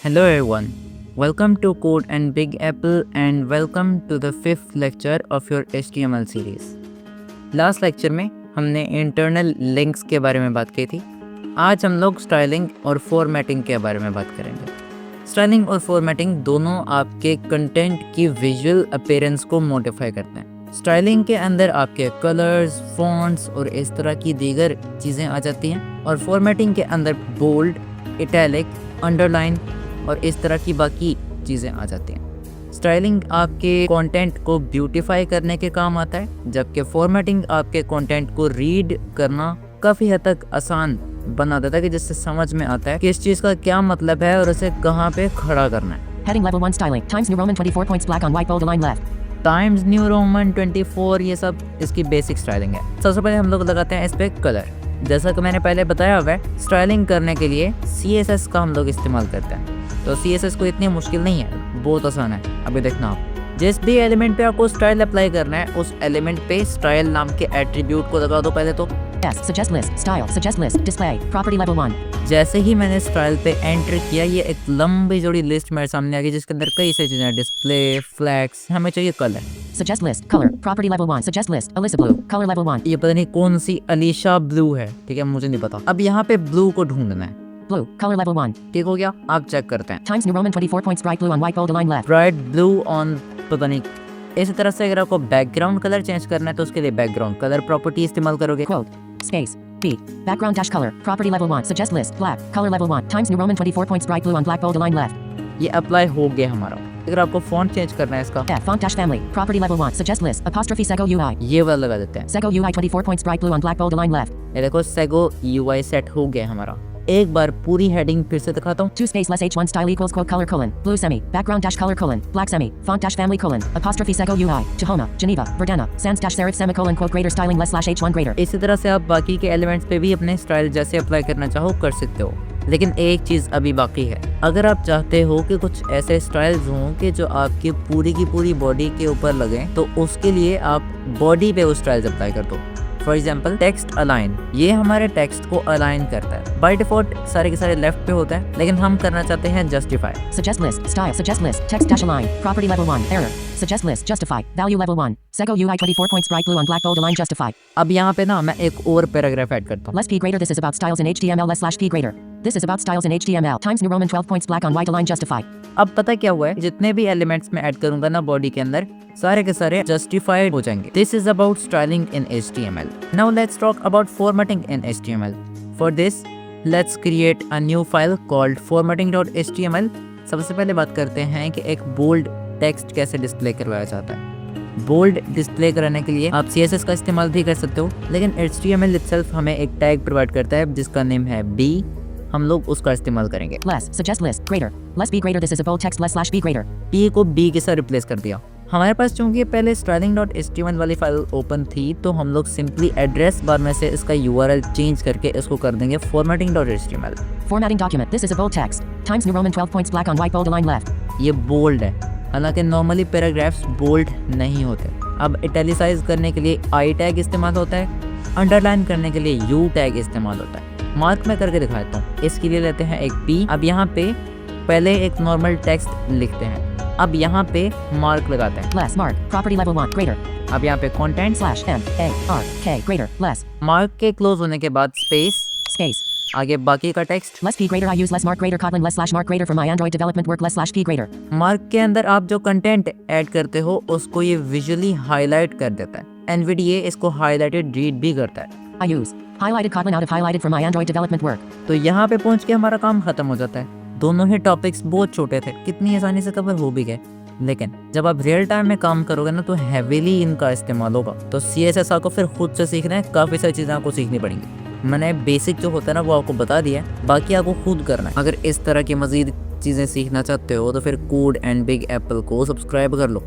Hello everyone, welcome to Code and Big Apple and welcome to the 5th lecture of your HTML series. Last lecture में हमने internal links के बारे में बात की थी। आज हम लोग स्टाइलिंग और फॉर्मेटिंग के बारे में बात करेंगे। स्टाइलिंग और फॉर्मेटिंग दोनों आपके कंटेंट की विजुअल अपीयरेंस को मॉडिफाई करते हैं। स्टाइलिंग के अंदर आपके कलर्स, फॉन्ट्स और इस तरह की दीगर चीज़ें आ जाती हैं और फॉर्मेटिंग के अंदर बोल्ड, इटैलिक, अंडरलाइन और इस तरह की बाकी चीज़ें आ जाती हैं। स्टाइलिंग आपके कंटेंट को ब्यूटीफाई करने के काम आता है, जबकि फॉर्मेटिंग आपके कंटेंट को रीड करना काफ़ी हद तक आसान बना देता है कि जिससे समझ में आता है कि इस चीज़ का क्या मतलब है और उसे कहाँ पे खड़ा करना है। Heading level 1 styling. Times New Roman 24 points black on white bold align left. Times new Roman 24 ये सब इसकी बेसिक स्टाइलिंग है। सबसे पहले हम लोग लगाते हैं इस पे कलर। जैसा कि मैंने पहले बताया हुआ है, स्टाइलिंग करने के लिए CSS का हम लोग इस्तेमाल करते हैं। तो CSS को इतनी मुश्किल नहीं है, बहुत आसान है। अभी देखना आप जिस भी एलिमेंट पे आपको स्टाइल अप्लाई करना है उस एलिमेंट पे स्टाइल नाम के एट्रीब्यूट को लगा दो पहले तो। S suggest list style suggest list display property level 1. जैसे ही मैंने स्टाइल पे एंटर किया, ये एक लंबी जोड़ी लिस्ट मेरे सामने आ गई जिसके अंदर कई सारी चीजें, डिस्प्ले, फ्लैग्स, हमें चाहिए colour. Suggest list color property level 1 suggest list Alyssa blue color level 1. ये पता नहीं कौन सी अलीशा ब्लू है, ठीक है, मुझे नहीं पता। अब यहाँ पे ब्लू को ढूंढना है। Blue color level 1. ठीक हो गया, आप चेक करते हैं। Times New Roman 24 points bright blue on white bold align left. Bright blue on पता नहीं। इसी तरह से अगर आपको बैकग्राउंड कलर चेंज करना है तो उसके लिए बैकग्राउंड कलर प्रॉपर्टी इस्तेमाल करोगे। Quote space B background dash color property level 1 suggest list black color level 1 Times New Roman 24 points bright blue on black bold align left. ये अप्लाई हो गया हमारा। अगर आपको फॉन्ट चेंज करना है इसका, F font dash family property level 1 suggest list apostrophe Sego UI. ये वाला लगा देते हैं। Sego UI 24 points bright blue on black bold align left. ये देखो Sego UI सेट हो गया हमारा। एक बार पूरी हेडिंग फिर से दिखाता हूँ। 2 space less H1 style equals quote color colon blue semi background dash color colon black semi font dash family colon apostrophe Sego UI Tahoma Geneva Verdana sans dash serif semicolon quote greater styling less slash H1 greater. इसी तरह से आप बाकी के elements पे भी अपने style जैसे अप्लाई करना चाहो कर सकते हो, लेकिन एक चीज़ अभी बाकी है। अगर आप चाहते हो कि कुछ ऐसे स्टाइल्स हों कि जो आपकी पूरी की पूरी बॉडी के ऊपर लगें, तो उसके लिए आप बॉडी पे वो स्टाइल्स अप्लाई कर दो। फॉर एग्जाम्पल टेक्स्ट अलाइन, ये हमारे टेक्स्ट को अलाइन करता है। बाय डिफॉल्ट सारे के सारे लेफ्ट पे होता है, लेकिन हम करना चाहते हैं justify. Suggest list style suggest list text dash align property level 1 error suggest list justify value level 1 Sego UI 24 points bright blue on black bold align justify. अब यहाँ पे ना मैं एक और पैराग्राफ ऐड करता हूँ। Less p greater this is about styles in HTML less slash p greater this is about styles in HTML Times New Roman 12 points black on white align justify. अब पता क्या हुआ है, जितने भी एलिमेंट्स में ऐड करूंगा ना बॉडी के अंदर, सारे के सारे जस्टिफाइड हो जाएंगे। This is about styling in HTML. Now let's talk about formatting in HTML. For this let's create a new file called formatting.html. सबसे पहले बात करते हैं कि एक बोल्ड टेक्स्ट कैसे डिस्प्ले करवाया जाता है। बोल्ड डिस्प्ले कराने के लिए आप CSS का इस्तेमाल भी कर सकते हो, लेकिन HTML इटसेल्फ हमें एक टैग प्रोवाइड करता है जिसका नेम है B। हम लोग उसका इस्तेमाल करेंगे। Less suggest list greater less b greater this is a bold text less slash b greater. P को B के साथ रिप्लेस कर दिया। हमारे पास चूंकि पहले styling.html वाली फाइल ओपन थी, तो हम लोग सिंपली एड्रेस बार में से इसका URL चेंज करके इसको कर देंगे formatting.html. Formatting document this is a bold text Times New Roman 12 points black on white bold align left. ये बोल्ड है, हालांकि नॉर्मली पैराग्राफ्स बोल्ड नहीं होते। अब इटैलिसाइज करने के लिए I टैग इस्तेमाल होता है, अंडरलाइन करने के लिए U टैग इस्तेमाल होता है। मार्क में करके दिखाता हूँ। इसके लिए लेते हैं एक P। अब यहाँ पे पहले एक नॉर्मल टेक्स्ट लिखते हैं, अब यहाँ पे मार्क लगाते हैं। Less mark property level 1 greater अब यहाँ पे content slash m a r k greater less mark के क्लोज होने के बाद स्पेस, space आगे बाकी का text. less p greater I use less mark greater Kotlin less slash mark greater for my Android development work less slash p greater. Mark के अंदर आप जो कंटेंट ऐड करते हो उसको ये विजुअली हाईलाइट कर देता है। NVDA इसको हाईलाइटेड रीड भी करता है। I use highlighted Kotlin out of highlighted for my Android development work. तो यहाँ पे पहुँच के हमारा काम खत्म हो जाता है। दोनों ही टॉपिक्स बहुत छोटे थे, कितनी आसानी से कवर हो भी गए, लेकिन जब आप रियल टाइम में काम करोगे ना तो हैवीली इनका इस्तेमाल होगा। तो CSS आपको फिर खुद से सीखना है, काफ़ी सारी चीज़ें आपको सीखनी पड़ेंगी। मैंने बेसिक जो होता है ना वो आपको बता दिया है, बाकी आपको खुद करना है। अगर इस तरह की मज़ीद चीज़ें सीखना चाहते हो तो फिर कोड एंड बिग एप्पल को सब्सक्राइब कर लो।